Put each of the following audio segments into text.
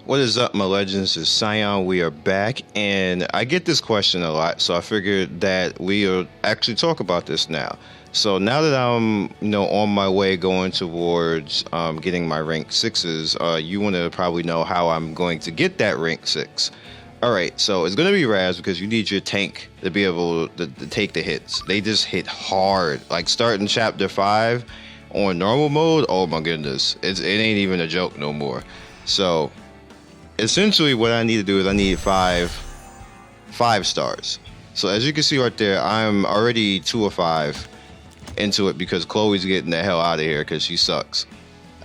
What is up, my legends? It's Scion. We are back, and I get this question a lot, so I figured that we'll actually talk about this now. So now that I'm, on my way going towards getting my rank 6s, you want to probably know how I'm going to get that rank 6. All right, so it's going to be Raz because you need your tank to be able to take the hits. They just hit hard. Like starting chapter 5 on normal mode, oh my goodness, it ain't even a joke no more. So essentially what I need to do is I need five stars. So as you can see right there, I'm already 2 or 5 into it because Chloe's getting the hell out of here because she sucks.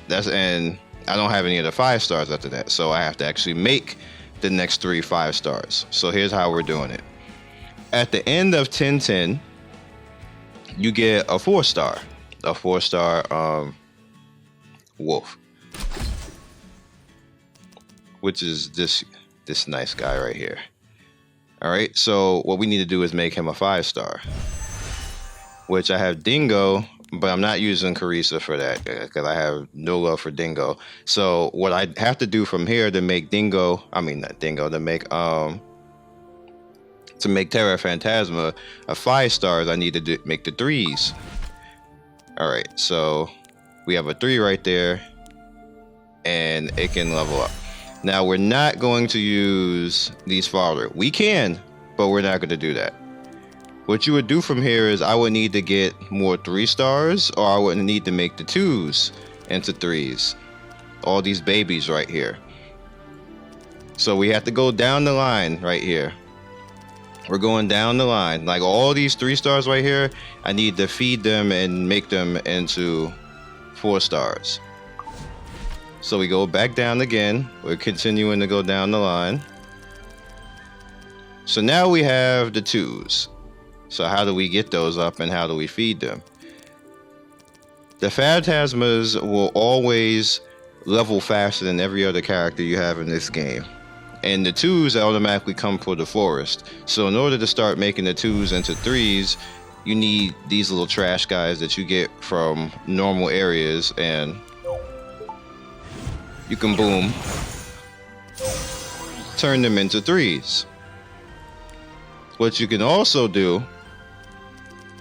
And I don't have any of the 5 stars after that, so I have to actually make the next 3 5 stars. So here's how we're doing it. At the end of 10-10, you get a 4-star. A 4-star wolf, which is this nice guy right here. All right, so what we need to do is make him a 5-star, which I have Dingo, but I'm not using Carissa for that because I have no love for Dingo. So what I have to do from here to make to make Terra Phantasma a 5 stars, I need to make the 3s. All right, so we have a 3 right there, and it can level up. Now we're not going to use these Fodder. We can, but we're not going to do that. What you would do from here is I would need to get more 3 stars, or I would need to make the 2s into 3s. All these babies right here. So we have to go down the line right here. We're going down the line. Like all these 3 stars right here, I need to feed them and make them into 4 stars. So we go back down again. We're continuing to go down the line. So now we have the 2s. So how do we get those up and how do we feed them? The Phantasmas will always level faster than every other character you have in this game. And the 2s automatically come for the forest. So in order to start making the 2s into 3s, you need these little trash guys that you get from normal areas, and you can boom, turn them into 3s. What you can also do,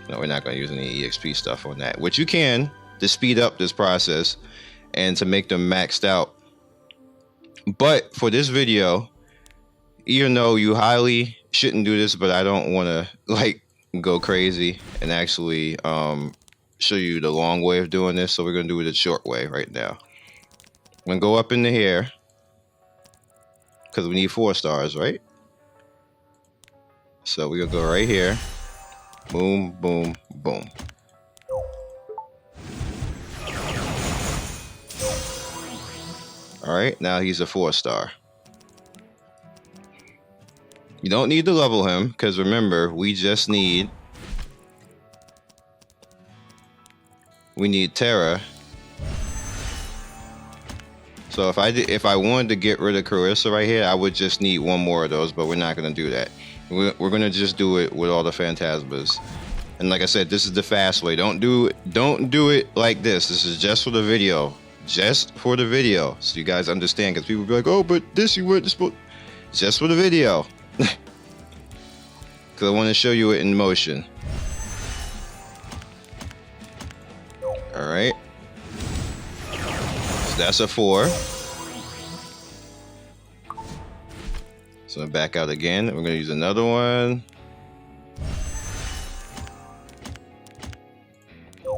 no, we're not going to use any EXP stuff on that. What you can to speed up this process and to make them maxed out. But for this video, even though you highly shouldn't do this, but I don't want to go crazy and actually show you the long way of doing this. So we're going to do it the short way right now. I'm going to go up into here because we need 4 stars, right? So we're going to go right here. Boom, boom, boom. All right, now he's a 4-star. You don't need to level him because remember, we need Terra. So if I wanted to get rid of Carissa right here, I would just need 1 more of those, but we're not going to do that. We're going to just do it with all the Phantasmas. And like I said, this is the fast way. Don't do it like this. This is just for the video. Just for the video. So you guys understand, because people be like, oh, but this you weren't supposed. Just for the video. Because I want to show you it in motion. Alright. So that's a 4. So back out again. We're going to use another one.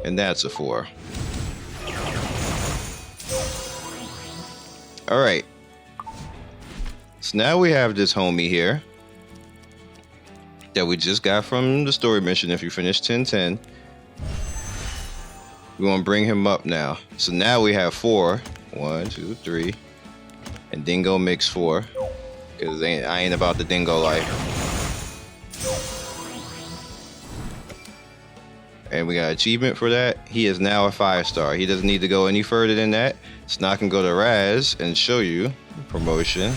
And that's a 4. Alright. So now we have this homie here that we just got from the story mission. If you finish 10-10, we want to bring him up now. So now we have 4. 1, 2, 3. And Dingo makes 4. Because I ain't about the Dingo life. And we got achievement for that. He is now a 5-star. He doesn't need to go any further than that. So now I can go to Raz and show you promotion.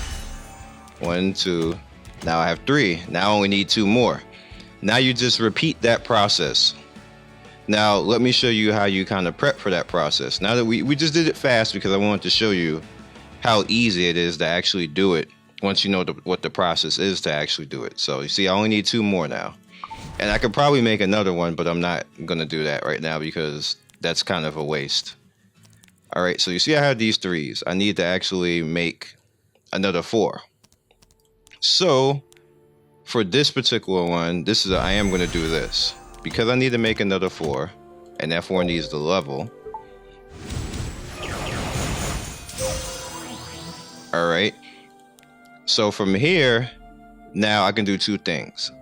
1, 2. Now I have 3. Now I only need 2 more. Now you just repeat that process. Now let me show you how you kind of prep for that process. Now that we just did it fast because I wanted to show you how easy it is to actually do it once you know what the process is to actually do it. So you see, I only need 2 more now. And I could probably make another one, but I'm not going to do that right now because that's kind of a waste. All right, so you see I have these 3s. I need to actually make another 4. So for this particular one, I am going to do this. Because I need to make another 4, and that 4 needs the level. All right. So from here, now I can do 2 things.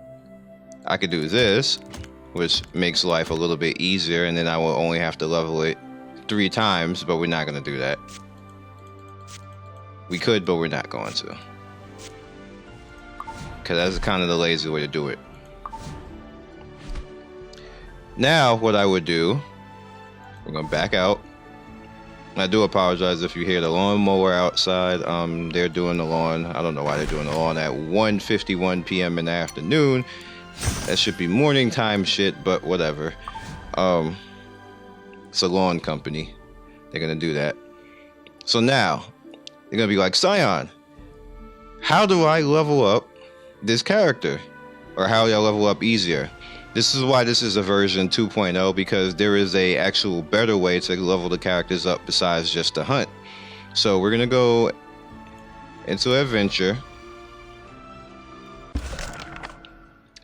I could do this, which makes life a little bit easier, and then I will only have to level it 3 times, but we're not going to do that. We could, but we're not going to. Because that's kind of the lazy way to do it. Now, what I would do, we're going to back out. I do apologize if you hear the lawnmower outside. They're doing the lawn. I don't know why they're doing the lawn at 1:51 p.m. in the afternoon. That should be morning time shit, but whatever. It's a lawn company. They're going to do that. So now, they're going to be like, Scion, how do I level up this character? Or how do I level up easier? This is why this is a version 2.0, because there is a actual better way to level the characters up besides just the hunt. So we're gonna go into adventure,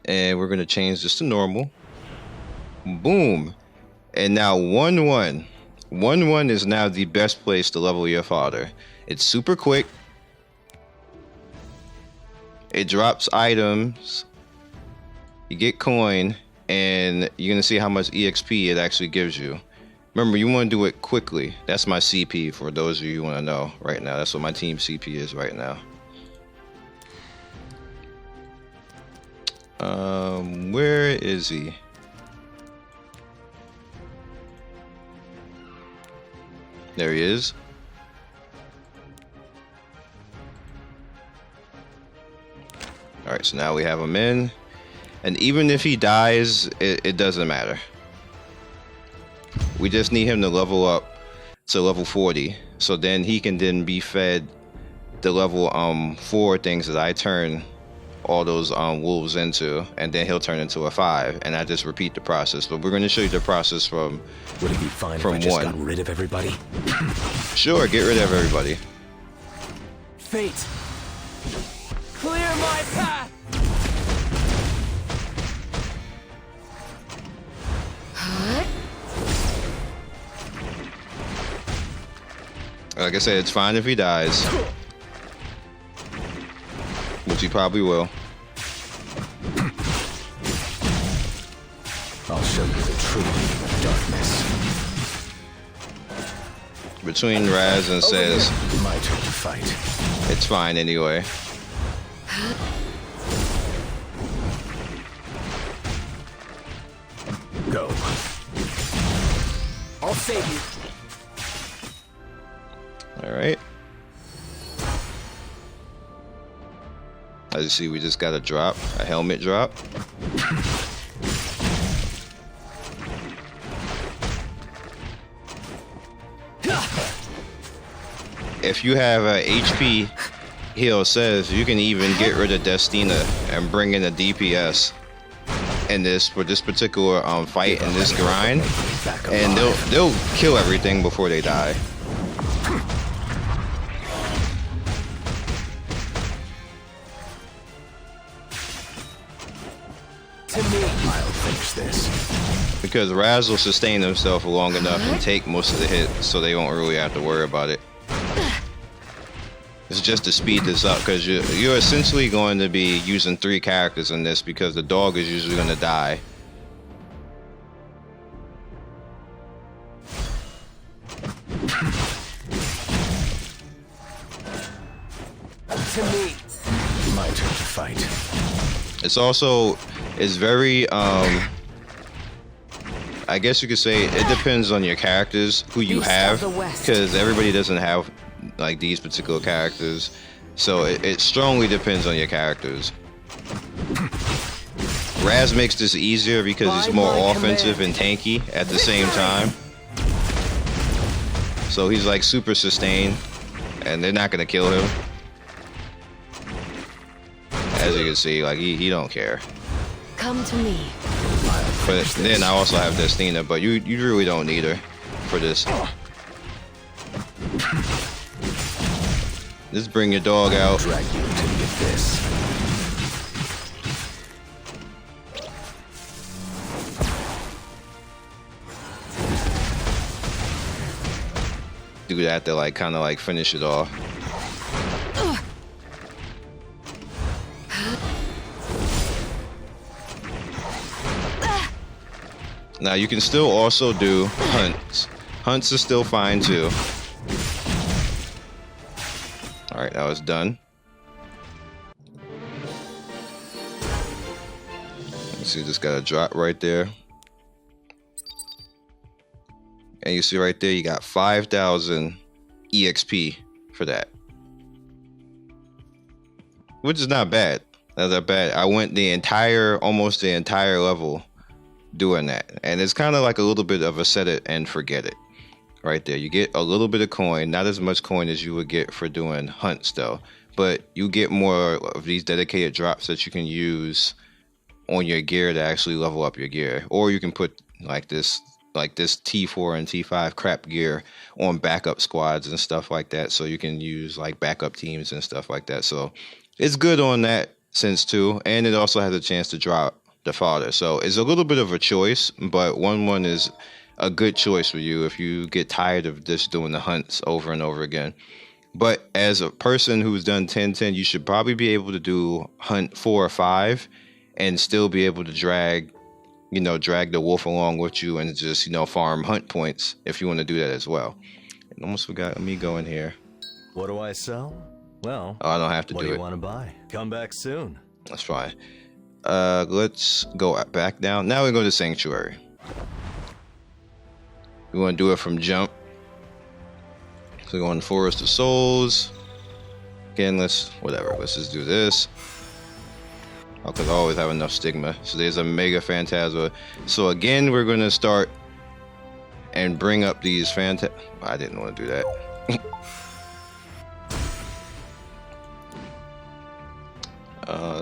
and we're gonna change this to normal. Boom. And now 1-1. 1-1 is now the best place to level your fodder. It's super quick. It drops items. You get coin, and you're gonna see how much EXP it actually gives you. Remember, you want to do it quickly. That's my CP for those of you who want to know right now. That's what my team CP is right now. Where is he? There he is. All right, so now we have him in. And even if he dies, it doesn't matter. We just need him to level up to level 40. So then he can then be fed the level 4 things that I turn all those wolves into. And then he'll turn into a 5. And I just repeat the process. But we're going to show you the process from 1. Would it be fine if I just got rid of everybody? Sure, get rid of everybody. Fate! Clear my path! Like I said, it's fine if he dies. Which he probably will. I'll show you the true darkness. Between Raz and Says, my turn to fight. It's fine anyway. Go. I'll save you. All right. As you see, we just got a drop, a helmet drop. If you have a HP heal Says, you can even get rid of Destina and bring in a DPS in this for this particular fight in this grind, and they'll kill everything before they die. I'll finish this. Because Raz will sustain himself long enough and take most of the hits, so they won't really have to worry about it. It's just to speed this up, because you're essentially going to be using 3 characters in this, because the dog is usually going to die. To me. My turn to fight. It's very, I guess you could say it depends on your characters, who you have, because everybody doesn't have like these particular characters. So it strongly depends on your characters. Raz makes this easier because he's more offensive and tanky at the same time. So he's like super sustained and they're not gonna kill him. As you can see, like he don't care. Come to me. But then I also have Destina, but you really don't need her for this. Just bring your dog out. Drag you until you get this. Do that to like kind of like finish it off. Now you can still also do hunts. Hunts is still fine too. All right, that was done. You see, just got a drop right there. And you see right there, you got 5,000 EXP for that. Which is not bad. Not that bad. I went almost the entire level doing that. And it's kind of like a little bit of a set it and forget it. Right there. You get a little bit of coin. Not as much coin as you would get for doing hunts though. But you get more of these dedicated drops that you can use on your gear to actually level up your gear. Or you can put like this T4 and T5 crap gear on backup squads and stuff like that, so you can use like backup teams and stuff like that. So it's good on that sense too, and it also has a chance to drop the fodder. So it's a little bit of a choice, but 1-1 is a good choice for you if you get tired of just doing the hunts over and over again. But as a person who's done 10-10, you should probably be able to do hunt 4 or 5 and still be able to drag the wolf along with you and just, farm hunt points if you want to do that as well. I almost forgot. Let me go in here. What do I sell? Well, I don't have to what do do it. You want to buy? Come back soon. That's fine. Let's go back down. Now we go to Sanctuary. We want to do it from jump. So go in Forest of Souls. Again, let's just do this. Because I always have enough stigma. So there's a Mega Phantasma. So again, we're going to start and bring up these I didn't want to do that.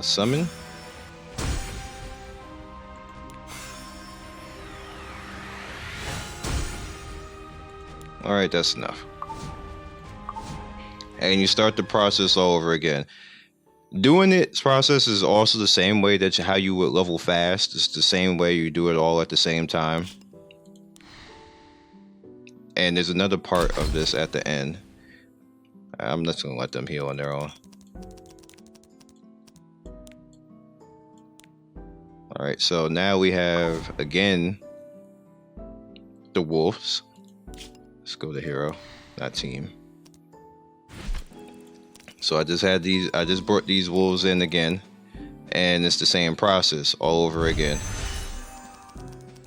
Summon. All right, that's enough. And you start the process all over again. Doing this process is also the same way that how you would level fast. It's the same way you do it all at the same time. And there's another part of this at the end. I'm just gonna let them heal on their own. All right, so now we have again the wolves. Let's go to hero, not team. So I just brought these wolves in again, and it's the same process all over again.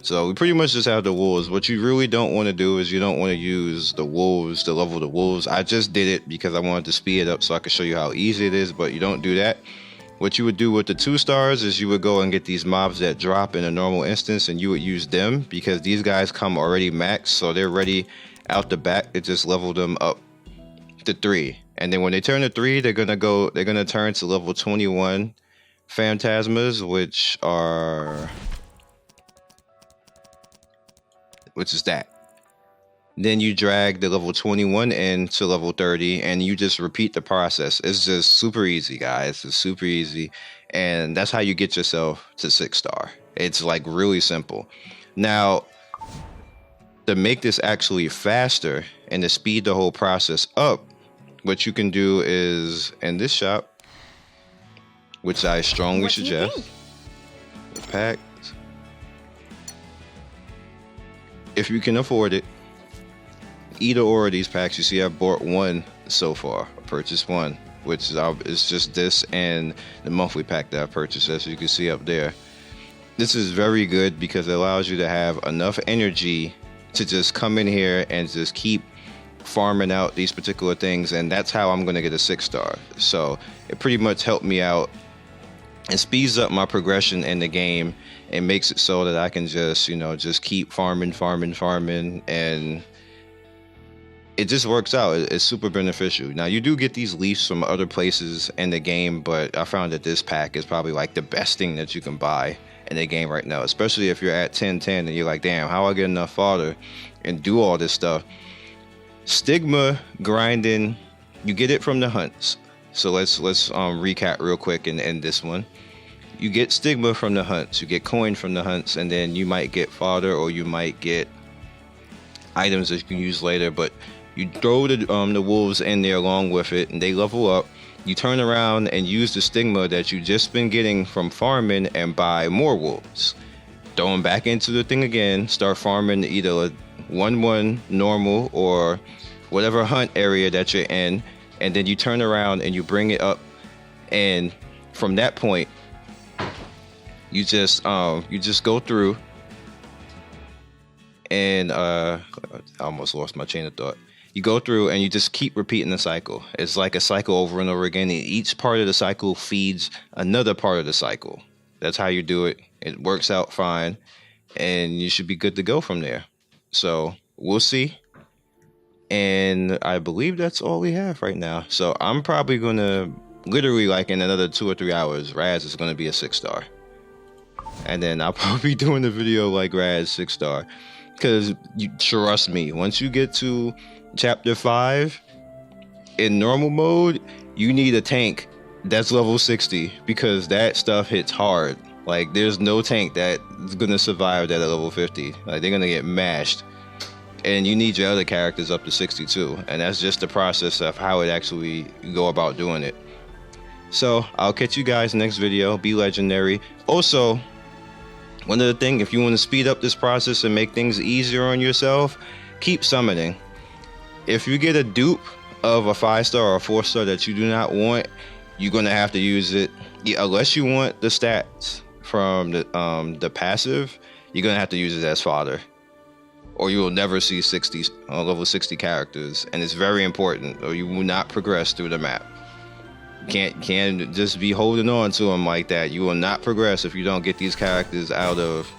So we pretty much just have the wolves. What you really don't want to do is you don't want to use the wolves to level the wolves. I just did it because I wanted to speed it up so I could show you how easy it is, but you don't do that. What you would do with the 2 stars is you would go and get these mobs that drop in a normal instance, and you would use them because these guys come already maxed, so they're ready out the back to just level them up to 3. And then when they turn to 3, they're gonna turn to level 21 phantasmas, which is that. Then you drag the level 21 into level 30, and you just repeat the process. It's just super easy, guys. It's super easy, and that's how you get yourself to 6-star. It's like really simple. Now, to make this actually faster and to speed the whole process up, what you can do is in this shop, which I strongly suggest, the packs. If you can afford it, either or of these packs. You see, I bought 1 so far. I purchased 1, which is just this and the monthly pack that I purchased, as you can see up there. This is very good because it allows you to have enough energy to just come in here and just keep farming out these particular things, and that's how I'm going to get a 6-star. So it pretty much helped me out and speeds up my progression in the game and makes it so that I can just, just keep farming and it just works out. It's super beneficial. Now you do get these leaves from other places in the game, but I found that this pack is probably like the best thing that you can buy in the game right now, especially if you're at 10-10 and you're like, damn, how I get enough fodder and do all this stuff. Stigma grinding, you get it from the hunts. So let's recap real quick and end this one. You get stigma from the hunts, you get coin from the hunts, and then you might get fodder, or you might get items that you can use later. But you throw the wolves in there along with it, and they level up. You turn around and use the stigma that you just been getting from farming and buy more wolves. Throw them back into the thing again. Start farming either a 1-1 normal or whatever hunt area that you're in, and then you turn around and you bring it up. And from that point, you just go through and I almost lost my chain of thought. You go through and you just keep repeating the cycle. It's like a cycle over and over again. And each part of the cycle feeds another part of the cycle. That's how you do it. It works out fine, and you should be good to go from there. So we'll see. And I believe that's all we have right now. So I'm probably gonna literally, like, in another 2 or 3 hours, Raz is gonna be a 6-star. And then I'll probably be doing a video like Raz 6-star. Because you trust me, once you get to chapter 5 in normal mode, you need a tank that's level 60, because that stuff hits hard. Like, there's no tank that's gonna survive that at level 50. Like, they're gonna get mashed. And you need your other characters up to 62, and that's just the process of how it actually go about doing it. So I'll catch you guys next video. Be legendary. Also, one other thing, if you want to speed up this process and make things easier on yourself, keep summoning. If you get a dupe of a 5-star or a 4-star that you do not want, you're gonna have to use it. Unless you want the stats from the passive, you're gonna have to use it as fodder, or you will never see level 60 characters, and it's very important, or you will not progress through the map. Can't just be holding on to them like that. You will not progress if you don't get these characters out of.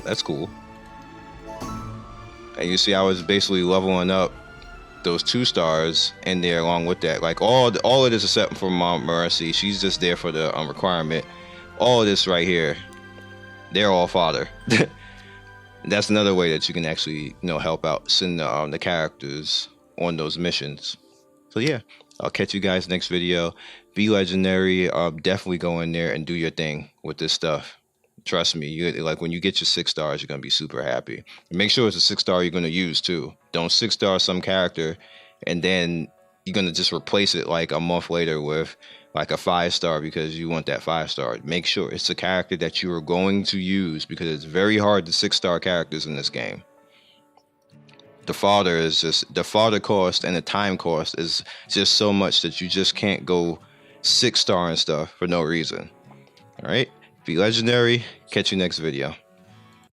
That's cool. And you see, I was basically leveling up those 2-stars in there along with that. Like, all of this except for Mom Mercy, she's just there for the requirement. All of this right here, they're all fodder. That's another way that you can actually, help out, send the characters on those missions. So yeah, I'll catch you guys next video. Be legendary. Definitely go in there and do your thing with this stuff. Trust me, like, when you get your 6 stars, you're gonna be super happy. And make sure it's a 6-star you're gonna use too. Don't 6-star some character and then you're gonna just replace it like a month later with like a 5-star because you want that 5-star. Make sure it's a character that you are going to use, because it's very hard to 6-star characters in this game. The fodder cost and the time cost is just so much that you just can't go 6-star and stuff for no reason. All right, be legendary. Catch you next video.